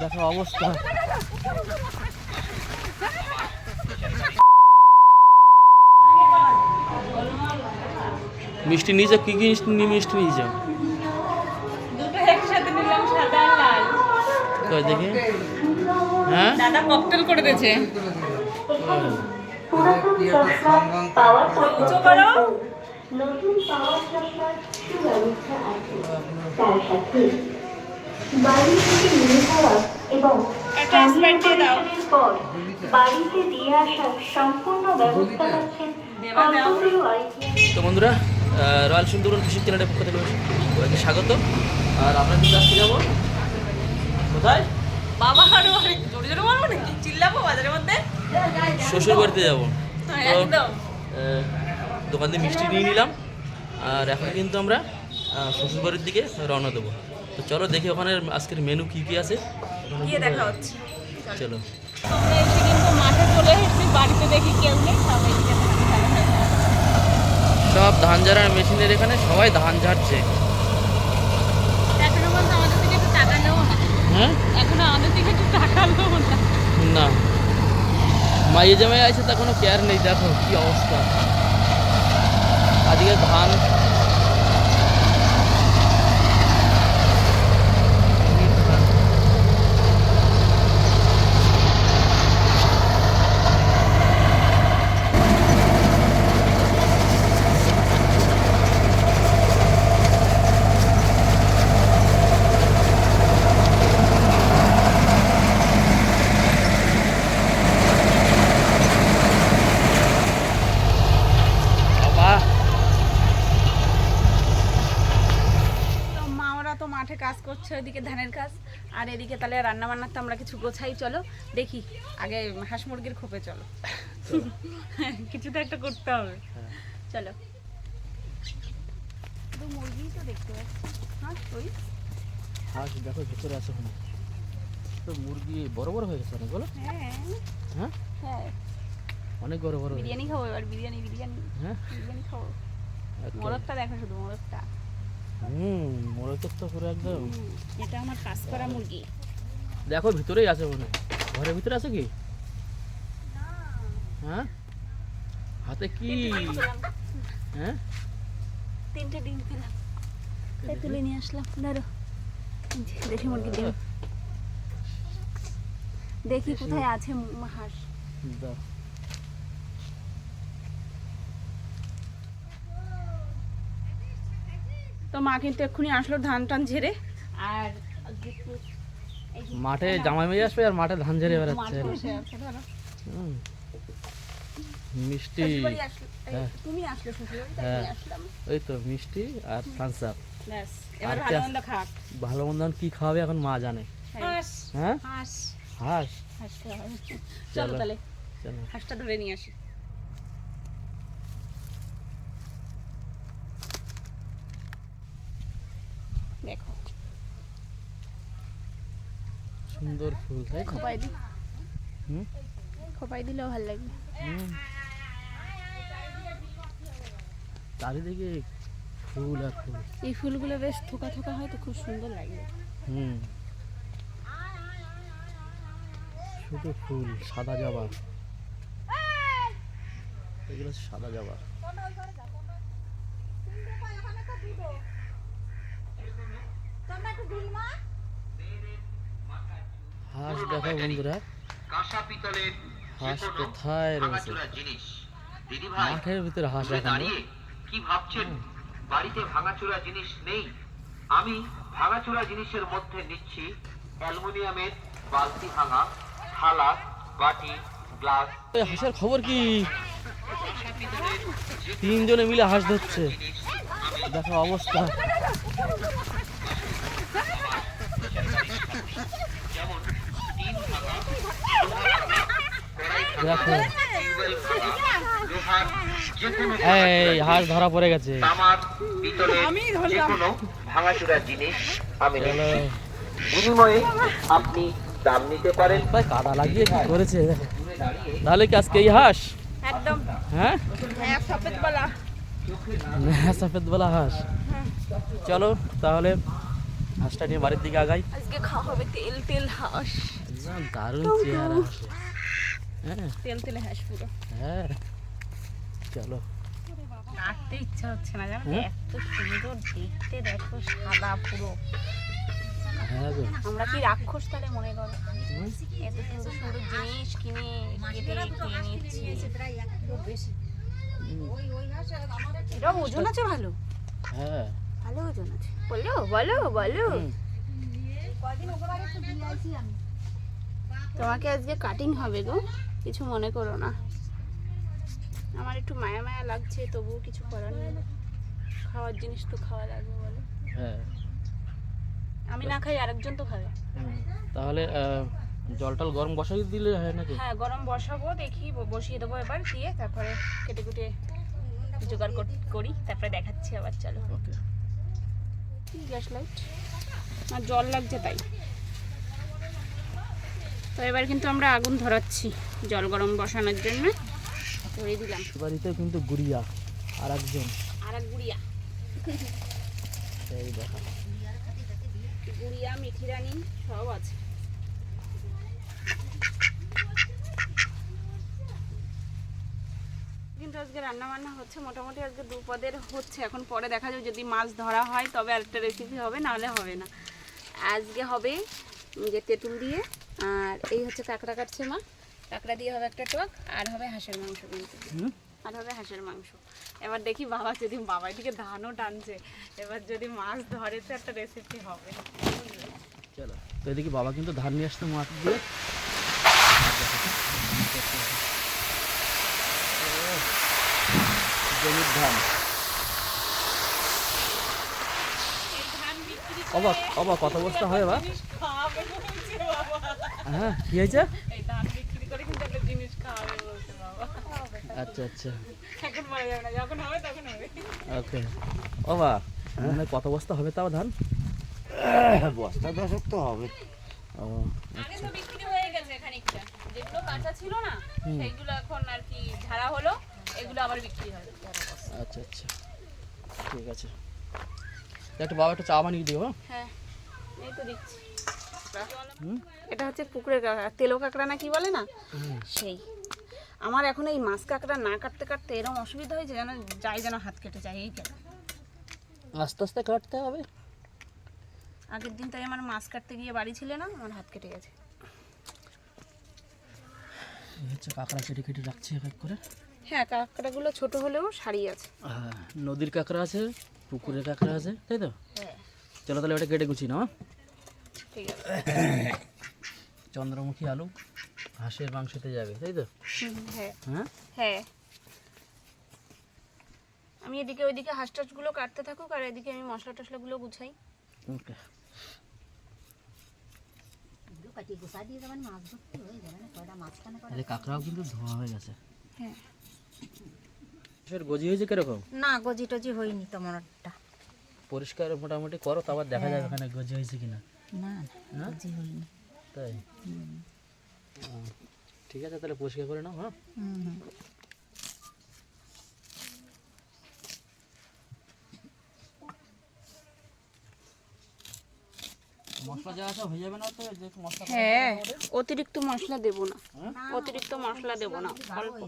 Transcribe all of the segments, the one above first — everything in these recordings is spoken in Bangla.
দেখো অবস্থা। মিষ্টি নিয়ে যাও, কি কি মিষ্টি নিয়ে যাও? দুটো একসাথে নিলাম, সাদা আর লাল। কই দেখি। হ্যাঁ দাদা ককটেল করে দিয়েছে। উঁচু করো। নতুন পাওয়ার চশমার সুব্যবস্থা আছে, তার সাথে বাড়ি থেকে নিয়ে যাওয়া এবং একটা স্প্রাইট দিয়ে দাও। অপারেশনের পর বাড়িতে দিয়ে আসার সম্পূর্ণ ব্যবস্থা রাখছেন কল্পতরু আই কেয়ার। তো বন্ধুরা, রয়্যাল সুন্দরবন ফিশিং চ্যানেলের পক্ষ থেকে সবাইকে স্বাগত। আর আমরা কিন্তু আজকে যাবো কোথায়? বাবা আরো জোরে জোরে বলবো নাকি? চিল্লাবো বাজারের মধ্যে? শ্বশুর বাড়িতে যাবো। হ্যাঁ, তো একদম। দোকান থেকে মিষ্টি নিয়ে নিলাম, আর এখন কিন্তু আমরা শ্বশুর বাড়ির দিকে রওনা দেবো। তো চলো দেখি ওখানে আজকের মেনু কী কী আছে, গিয়ে দেখা হচ্ছে। চলো। আমরা এসে কিন্তু মাঠে চলে এসেছি, বাড়িতে দেখি কেউ নেই, সবাই এদিকে খেলা খেলা। সব ধান ঝাড়ার মেশিনের এখানে সবাই ধান ঝাড়ছে। এখনো বলতে আমাদের থেকে একটু টাকা নেবো না। হ্যাঁ এখনো আমাদের থেকে একটু টাকা নেবো না। না, মাইয়ে জামাই আছে তা কোনো কেয়ার নেই। দেখো কি অবস্থা আজকে ধান। তো মা ওরা তো মাঠে কাজ করছে, ওইদিকে ধানের কাজ, আর এদিকে তাহলে রান্না বান্নার তো আমরা কিছু গোছাই। চলো দেখি, আগে হাঁস মুরগির খোপে চলো, কিছু তো একটা করতে হবে। চলো, শুধু মুরগি তো দেখতে পাচ্ছি। হ্যাঁ ওই হাঁস দেখো ভেতরে আছে ওখানে। তো মুরগি বড় বড় হয়ে গেছে অনেক, বলো। হ্যাঁ হ্যাঁ হ্যাঁ, অনেক বড় বড় হয়ে বিরিয়ানি খাবো এবার, বিরিয়ানি বিরিয়ানি হ্যাঁ বিরিয়ানি খাবো। Okay. মোরগটা দেখো, শুধু মোরগটা। মোরগের তো পুরো একদম। এটা আমার কাজ করা মুরগি। দেখো ভিতরেই আছে মনে হয়। ঘরের ভিতরে আছে কি? হ্যাঁ হাতে কি? হ্যাঁ তিনটে ডিম পেলাম, তাই তুলে নিয়ে আসলাম। ধরো, দেশি মুরগি ডিম। দেখি কোথায় আছে হাঁস। দাও। তো মা কিন্তু এক্ষুনি আসলো ধান টান ঝেড়ে, আর মাঠে জামাই মেয়ে আসবে আর মাঠে ধান ঝেড়ে বেড়াচ্ছে। হুম, মিষ্টি। হ্যাঁ। তুমি আসলে শ্বশুরবাড়ি, তাই হ্যাঁ। নিয়ে আসলাম। ওই তো মিষ্টি আর থামস আপ। ব্যাস, এবার আর ভালো কি মন্দ খাক। ভালো মন্দ কি খাওয়াবে এখন মা জানে। হাঁস হ্যাঁ হাঁস হাঁস। হাঁস খাওয়াবে। চলো চলো। তাহলে চলো হাঁসটা ধরে নিয়ে আসি। দেখো সুন্দর ফুল, তাই তো? খোপাই দি, হুম খোপাই দিলেও ভালো লাগবে। হুম। চারিদিকে ফুল আর ফুল। এই ফুলগুলো বেশ থোকা থোকা হয় তো খুব সুন্দর লাগে। হুম, শুধু ফুল, সাদা জবা। এগুলো সাদা জবা। হাঁস দেখো বন্ধুরা, কাঁসা পিতলের হাঁস যেকোনো কোথায় রয়েছে? ভাঙাচোরা জিনিস। দিদিভাই, মাঠের ভিতরে হাঁস দূরে এখনো। দাঁড়িয়ে কি ভাবছেন? বাড়িতে ভাঙাচোরা জিনিস নেই? আমি ভাঙাচোরা জিনিসের মধ্যে নিচ্ছি অ্যালুমিনিয়ামের বালতি ভাঙা, থালা, বাটি, গ্লাস। এই হাঁসের খবর কি? তিনজনে মিলে হাঁস ধরছে, দেখো অবস্থা। যেমন টিন ভাঙা, কড়াই ভাঙা, দেখো টিউবওয়েল ভাঙা, লোহার যেকোনো এই হাঁস ধরা পড়ে গেছে। তামার, পিতলের যেকোনো ভাঙাচোরা জিনিস আমি চলো, নিচ্ছি। বিনিময়ে আপনি দাম নিতে পারেন। প্রায় কাদা লাগিয়ে কি করেছে দেখো। তাহলে কি আজকে এই হাঁস? একদম। হ্যাঁ হ্যাঁ, সফেদ বলা। সফেদ বলা হাঁস। চলো তাহলে হাঁসটা নিয়ে বাড়ির দিকে আগাই। আজকে খাওয়া হবে তেল তেল হাঁস, একদম দারুণ চেহারা হাঁসের। হ্যাঁ তেল তেলে হাঁস পুরো। হ্যাঁ চলো। কাটতে ইচ্ছা হচ্ছে না জানো, এত সুন্দর দেখতে, দেখো সাদা পুরো। হ্যাঁ গো, আমরা কি রাক্ষস তাহলে মনে করো, এত সুন্দর সুন্দর জিনিস কিনে কেটে খেয়ে নিচ্ছি। এটা ওজন আছে ভালো, হ্যাঁ ভালো ওজন আছে। বলো বলো বলো, তোমাকে আজকে কাটিং হবে গো, কিছু মনে করো না। আমার একটু মায়া মায়া লাগছে, তবুও কিছু করার নেই, খাওয়ার জিনিস তো খাওয়া লাগবে বলো। হ্যাঁ আমি না খাই আরেকজন তো খাবে। তাহলে জল টল গরম বসাই দিলে হয় নাকি? হ্যাঁ গরম বসাবো, দেখি বসিয়ে দেবো এবার, দিয়ে তারপরে কেটে কুটে জোগাড় করি, তারপরে দেখাচ্ছি আবার। চলো ওকে। গ্যাস লাইট আর জল লাগছে তাই। তো এবার কিন্তু আমরা আগুন ধরাচ্ছি জল গরম বসানোর জন্য, ধরিয়ে দিলাম। বাড়িতে কিন্তু গুড়িয়া আর একজন, আর এক গুড়িয়া, এই দেখা গুড়িয়া মিঠি রানী সব আছে। কিন্তু আজকে রান্না বান্না হচ্ছে মোটামুটি, আজকে দুপদের হচ্ছে। এখন পরে দেখা যাবে, যদি মাছ ধরা হয় তবে আরেকটা রেসিপি হবে, নাহলে হবে না। আজকে হবে যে তেঁতুল দিয়ে, আর এই হচ্ছে কাঁকড়া কাটছে মা, কাঁকড়া দিয়ে হবে একটা টক, আর হবে হাঁসের মাংস কিন্তু, আর হবে হাঁসের মাংস। এবার দেখি বাবা, যদি বাবা এদিকে ধানও টানছে, এবার যদি মাছ ধরে তো একটা রেসিপি হবে। চলো। তো এদিকে বাবা কিন্তু ধান নিয়ে আসতো মাঠ দিয়ে, জমির ধান। অবাক অবাক, কত বস্তা হয় বা? হ্যাঁ কি হয়েছে? এই ধান বিক্রি করে কিন্তু একটা জিনিস খাওয়াবে বলছে বাবা। আচ্ছা আচ্ছা এখন বলা যাবে না, যখন হবে তখন হবে। ওকে। অবা মানে কত বস্তা হবে তাও ধান? বস্তা 10 তো হবে। ও আগে তো বিক্রি হয়ে গেছে খানিকটা, যেগুলো কাঁচা ছিল না সেইগুলো এখন আর কি ঝাড়া হলো, এগুলো আবার বিক্রি হবে। আচ্ছা আচ্ছা ঠিক আছে। একটু বাবা একটা চা বানিয়ে দিও। হ্যাঁ এই তো দিচ্ছি। এটা হচ্ছে পুকুরের কাঁকড়া, তেলো কাঁকড়া না কি বলে না, সেই। আমার এখন এই মাছ কাঁকড়া না কাটতে কাটতে এরকম অসুবিধা হয়েছে, যেন যাই যেন হাত কেটে যায়, এই কেন। আস্তে আস্তে কাটতে হবে। আগের দিন তাই আমার মাছ কাটতে গিয়ে বাড়ি ছিল না, আমার হাত কেটে গেছে। এই হচ্ছে কাঁকড়া কেটে কেটে রাখছি এক এক করে। হ্যাঁ কাঁকড়াগুলো ছোট হলেও সারি আছে। হ্যাঁ নদীর কাঁকড়া আছে, পুকুরের কাঁকড়া আছে, তাই তো? হ্যাঁ চলো তাহলে ওটা কেটে গুছি না। ঠিক আছে। চন্দ্রমুখী আলু হাঁসের মাংসতে যাবে, তাই তো? হ্যাঁ হ্যাঁ হ্যাঁ, আমি এদিকে ওইদিকে হাঁস টাসগুলো কাটতে থাকুক, আর এদিকে আমি মশলা টশলাগুলো গুছাই। ওকে। আরে কাঁকড়াও কিন্তু ধোয়া হয়ে গেছে। হ্যাঁ হাঁসের গজি হয়েছে কিরকম? না গজি টজি হয়নি তেমন একটা। পরিষ্কার মোটামুটি করো, তারপর দেখা যাবে ওখানে গজি হয়েছে কিনা। না হ্যাঁ গজি হয়নি। তাই ও, ঠিক আছে তাহলে পরিষ্কার করে নাও। হ্যাঁ মশলা যা আছে হয়ে যাবে না তো? যে মশলা হ্যাঁ অতিরিক্ত মশলা দেবো না, অতিরিক্ত মশলা দেবো না, অল্প।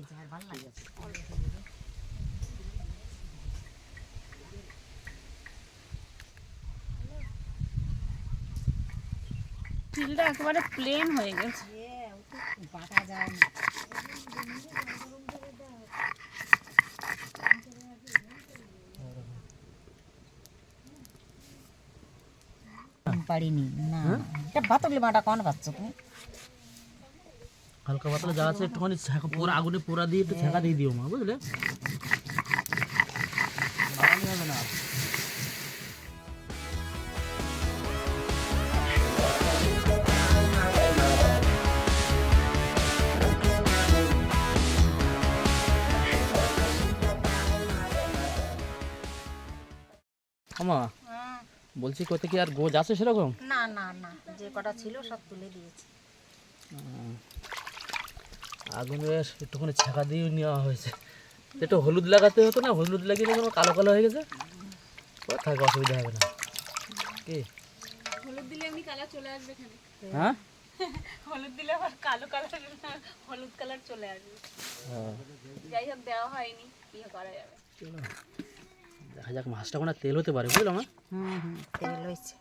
তিলটা একেবারে প্লেন হয়ে গেছে। বাটা যায় না। পারিনি না, এটা ভাতগুলি বাটা কোন পাচ্ছ তুমি? হালকা পাতলা যা আছে একটুখানি পোড়া আগুনে পোড়া দিয়ে একটু ছেঁকা দিয়ে দিও মা, বুঝলে? বাড়ানো যাবে না। আমা বলছি কোথায় কি আর গোজ আছে সেরকম? না না না, যে কটা ছিল সব তুলে দিয়েছি। আগুনে একটুখানি ছেঁকা দিয়ে নেওয়া হয়েছে। একটু হলুদ লাগাতে হতো না, হলুদ লাগিয়ে দেখো কালো কালো হয়ে গেছে। ও থাকে, অসুবিধা হবে না কি? দিলে এমনি কালার চলে আসবে এখানে। হ্যাঁ হলুদ দিলে আবার কালো কালার, হলুদ কালার চলে আসবে। হ্যাঁ যাই হোক, দেওয়া হয়নি, কি করা যাবে। চলো দেখা যাক, মাছটা কোনো তেল হতে পারে, বুঝলাম না। তেল হয়েছে।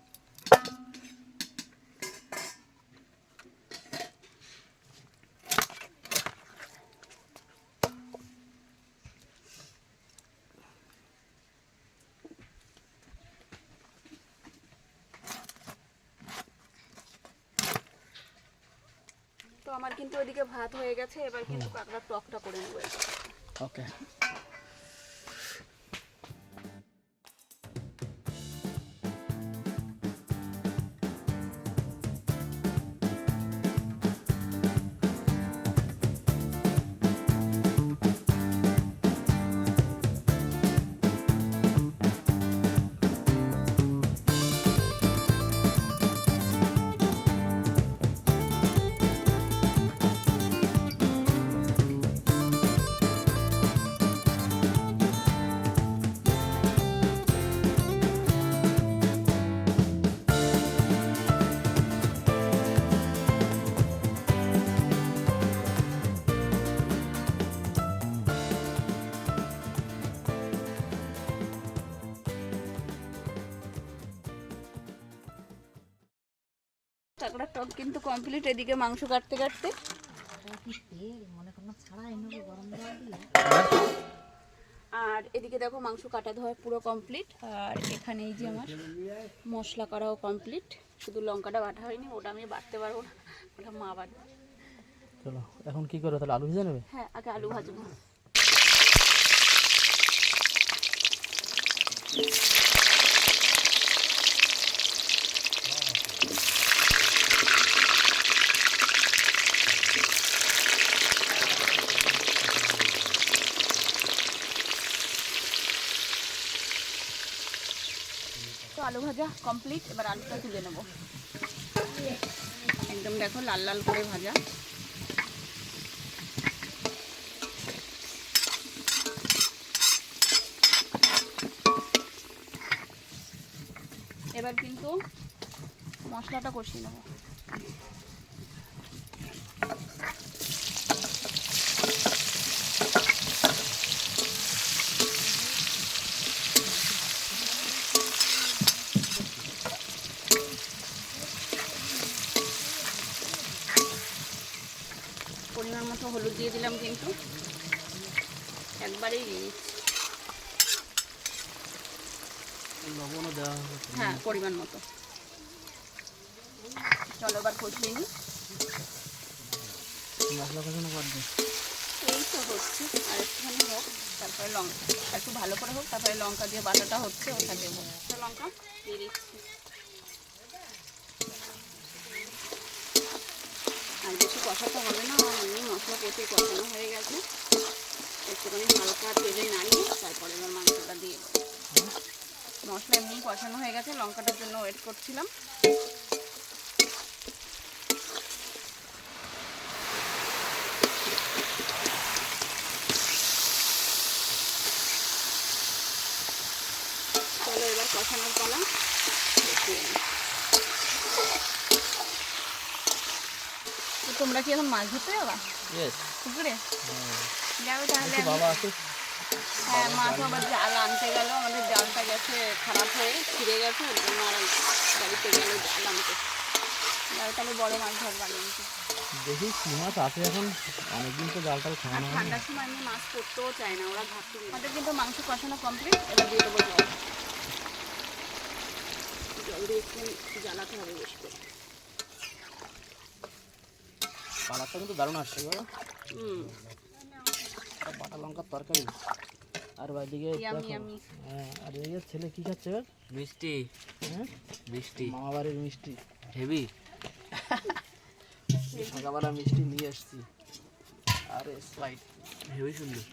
তো আমার কিন্তু ওইদিকে ভাত হয়ে গেছে, এবার কিন্তু কাঁকড়ার টকটা করে নেবো। ওকে কাঁকড়ার টক কিন্তু কমপ্লিট। এদিকে মাংস কাটতে কাটতে কি তেল মনে করলাম ছাড়াই নেবো গরম জল দিয়ে। আর এদিকে দেখো মাংস কাটা ধোয়া পুরো কমপ্লিট। আর এখানে এই যে আমার মশলা করাও কমপ্লিট, শুধু লঙ্কাটা বাটা হয়নি, ওটা আমি বাটতে পারবো না, ওটা মা বাটবে। চলো এখন কি করো তাহলে, আলু ভেজে নেবে? হ্যাঁ, আগে আলু ভাজবো। তো আলু ভাজা কমপ্লিট, এবার আলুটা তুলে নেব। একদম দেখো লাল লাল করে ভাজা। এবার কিন্তু মশলাটা কষিয়ে নেব। পরিমাণ মতো হলুদ দিয়ে দিলাম, কিন্তু একবারেই দিয়ে দিচ্ছি। লবণও দেওয়া হবে। হ্যাঁ, পরিমাণ মতো। চলো এবার কষিয়ে নিই। মশলা কষানো করবে। এই তো হচ্ছে, আর একটুখানি হোক, তারপরে লঙ্কা একটু ভালো করে হোক, তারপরে লঙ্কা দিয়ে বাটাটা হচ্ছে ওটা দেবো। লঙ্কা দিয়ে দিচ্ছি। আর বেশি কষাতে হবে না, আমার এমনি মশলা কষে কষানো হয়ে গেছে। একটুখানি হালকা তেলে নাড়িয়ে তারপরে এবার মাংসটা দিয়ে দেবো। মশলা এমনি কষানো হয়ে গেছে, লঙ্কাটার জন্য ওয়েট করছিলাম। চলো এবার কষানোর পালা। তো তোমরা কি এখন মাছ ধরতে যাবা ইয়েস পুকুরে? যাও তাহলে। বাবা আছে। হ্যাঁ, মা তো আবার জাল আনতে গেল, আমাদের জালটা গেছে খারাপ হয়ে ছিঁড়ে গেছে, ওর জন্য আর বাড়িতে গেল জাল আনতে। যাও তাহলে বড় মাছ ধরবা কিন্তু। দেখি কি মাছ আছে এখন, অনেকদিন তো জাল টাল আর খাওয়ানো হয়। ঠান্ডার সময় এমনি মাছ করতেও চায় না, ওরা ঘাটতে। আমাদের কিন্তু মাংস কষানো কমপ্লিট, এবার দিয়ে দেবো জল। জল দিয়ে একটু জ্বালাতে হবে বেশি করে। কালারটা কিন্তু দারুণ আসছে বাবা। বাটা লঙ্কার তরকারি। আর এদিকে ইয়ামি দেখো, ইয়ামি। হ্যাঁ, আর এদিকে ছেলে কি খাচ্ছে এবার? মিষ্টি হ্যাঁ, মিষ্টি মামা বাড়ির মিষ্টি। হেভি। সকালবেলা মিষ্টি নিয়ে এসছি। আর স্প্রাইট। হেভি সুন্দর।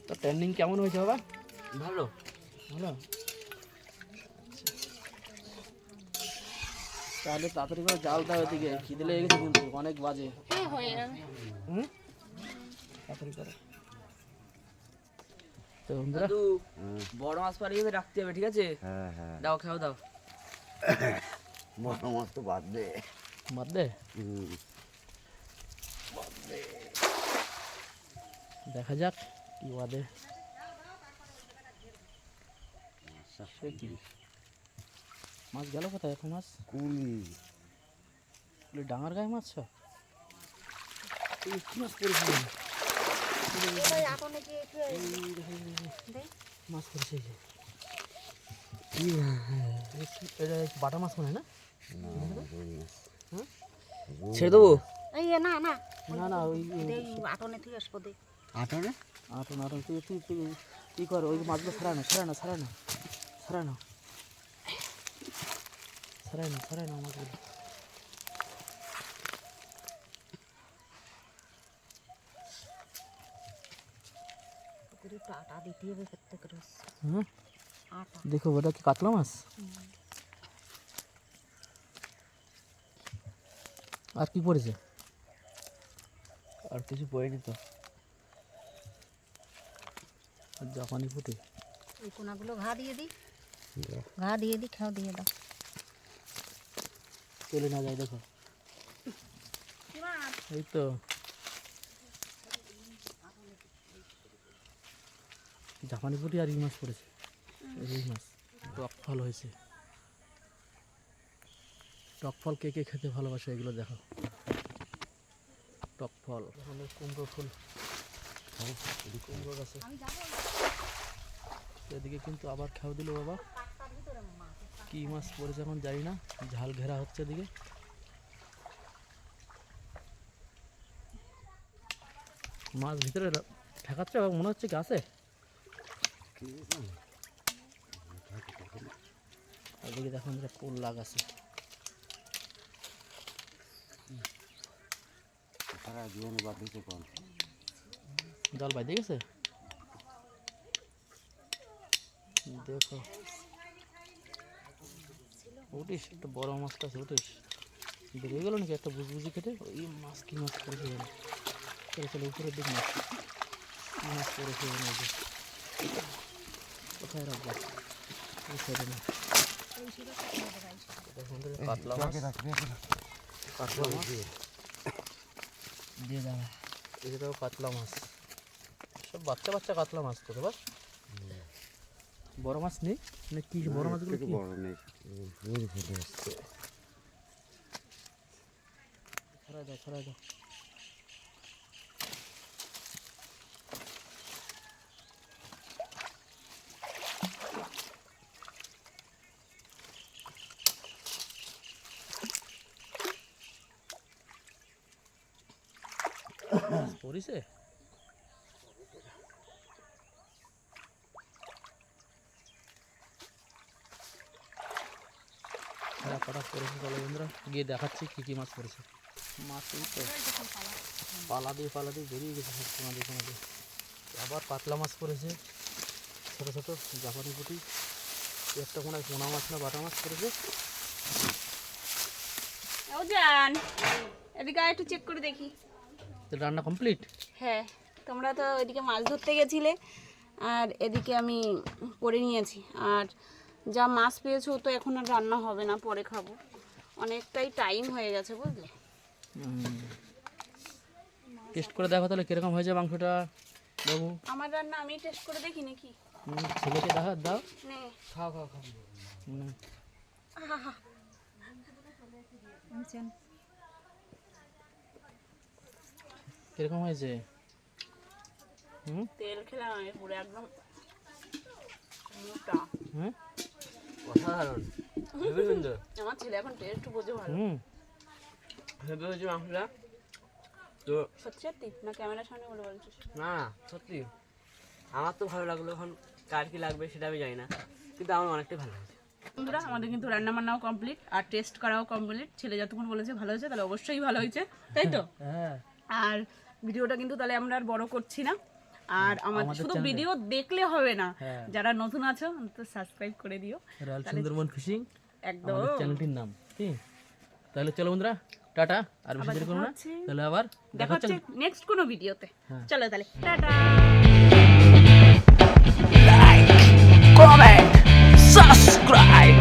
তো ট্রেন্ডিং কেমন হয়েছে বাবা? ভালো। ভালো। তাহলে তাড়াতাড়ি করে জাল দাও, এদিকে খিদে লেগে গেছে কিন্তু অনেক বাজে। হ্যাঁ, হয়ে যাবে। হুম, তাড়াতাড়ি করো। তো বন্ধুরা, দাদু বড় মাছ পালিয়ে রাখতে হবে, ঠিক আছে? হ্যাঁ হ্যাঁ দাও খাও দাও। বড় মাছ তো বাদ দে। বাদ দে, হুম, দেখা যাক কি বাদে। সে কি মাছ গেল কোথায় এখন? মাছ কুলি বলে ডাঙার গায়ে মাছ সব। এই কি মাছ পড়েছে? মাছ পড়েছে এই যে। এটা বাটা মাছ মনে হয় না? ছেড়ে দেবো? এই না না না না ওই আটনে থেকে আসবো দে। আটনে আটন আটন তুই তুই তুই ই কর, ওই মাছগুলো ছাড়ায় না ছাড়ায় না ছাড়ায় না ছাড়ায় না ছাড়ায় না ছাড়ায় না মাছগুলো। পুকুরে একটু আটা দিতে হবে প্রত্যেক রোজ হ্যাঁ আটা। দেখো ওটা কি কাতলা মাছ? আর কি পড়েছে? আর কিছু পড়েনি তো। আর জাপানি পুঁটি। এই কোনাগুলো ঘা দিয়ে দিই, ঘা দিয়ে দিই, খাও দিয়ে দাও। চলে না যায় দেখো, এই তো জাপানি পুঁটি আর ইলিশ মাছ পড়েছে। ইলিশ মাছ টক ফল হয়েছে। টক ফল কে কে খেতে ভালোবাসে এগুলো দেখো। টক ফল, আমাদের কুমড়ো ফুল, কুমড়ো গাছে। এদিকে কিন্তু আবার খাও দিল বাবা। কি মাছ পড়েছে এখন জানি না, ঝাল ঘেরা হচ্ছে এদিকে। মাছ ভিতরে ঠেকাচ্ছে মনে হচ্ছে কি আছে। এদিকে দেখুন ফুল লাগাছে। তারা জীবন বাদ দিতে কম। জল বাইতে গেছে দেখো। উঠিস, একটা বড় মাছটা আছে, উঠিস। বেরিয়ে গেল নাকি একটা বুঝবুঝি কেটে? ওই মাছ কি মাছ পড়েছে জানো? চলো চলো উপরের দিক মাছ, কি মাছ পড়েছে জানো? কোথায় রাখবো? ওই সাইডে না, কাতলা মাছ, কাতলা মাছ দিয়ে দাও। এই যে দেখো কাতলা মাছ, সব বাচ্চা বাচ্চা কাতলা মাছ তো। এবার বড় মাছ নেই মানে কি? বড় মাছগুলো কি? বড় নেই, ফেলে আসছে। ছড়াই দাও ছড়াই দাও। পড়িছে কটা পড়েছে। চলো বন্ধুরা গিয়ে দেখাচ্ছি কি কি মাছ পড়েছে। মাছ এই তো পালা দিয়ে বেরিয়ে গেছে সব কোনা দিয়ে। আবার পাতলা মাছ পড়েছে, ছোটো ছোটো জাপানি পুঁটি। একটা কোনায় পোনা মাছ না বাটা মাছ পড়েছে। ও জান, এদিকে একটু চেক করে দেখি। তো রান্না কমপ্লিট? হ্যাঁ, তোমরা তো ওইদিকে মাছ ধরতে গেছিলে আর এদিকে আমি করে নিয়েছি। আর যা মাছ পেয়েছো তো এখন আর রান্না হবে না, পরে খাবো। অনেকটাই টাইম হয়ে গেছে বুঝলে। টেস্ট করে দেখো তাহলে কিরকম হয়েছে মাংসটা বাবু। আমার রান্না আমি টেস্ট করে দেখি নাকি? ছেলেকে দেখা দাও। নে খাও খাও খাও। কিরকম হয়েছে? তেল খেলাম আমি পুরো একদম মোটা। হ্যাঁ অসাধারণ, হেবি সুন্দর। আমার ছেলে এখন টেস্ট বোঝে ভালো। হেবি হয়েছে মাংসটা তো। সত্যি সত্যি না ক্যামেরার সামনে বলে বলছিস? না সত্যি আমার তো ভালো লাগলো। এখন কার কি লাগবে সেটা আমি জানি না, কিন্তু আমার অনেকটাই ভালো হয়েছে। বন্ধুরা আমাদের কিন্তু রান্না বান্নাও কমপ্লিট আর টেস্ট করাও কমপ্লিট। ছেলে যতক্ষণ বলেছে ভালো হয়েছে তাহলে অবশ্যই ভালো হয়েছে, তাই তো? হ্যাঁ। আর ভিডিওটা কিন্তু তাহলে আমরা আর বড় করছি না। আর আমাদের শুধু ভিডিও দেখলে হবে না, যারা নতুন আছো তো সাবস্ক্রাইব করে দিও। রয়্যাল সুন্দরবন ফিশিং একদম আমাদের চ্যানেলটির নাম। ঠিক, তাহলে চলো বন্ধুরা টাটা। আর বেশি দেরি করো না, তাহলে আবার দেখা হচ্ছে নেক্সট কোনো ভিডিওতে। চলো তাহলে টাটা। Comment subscribe.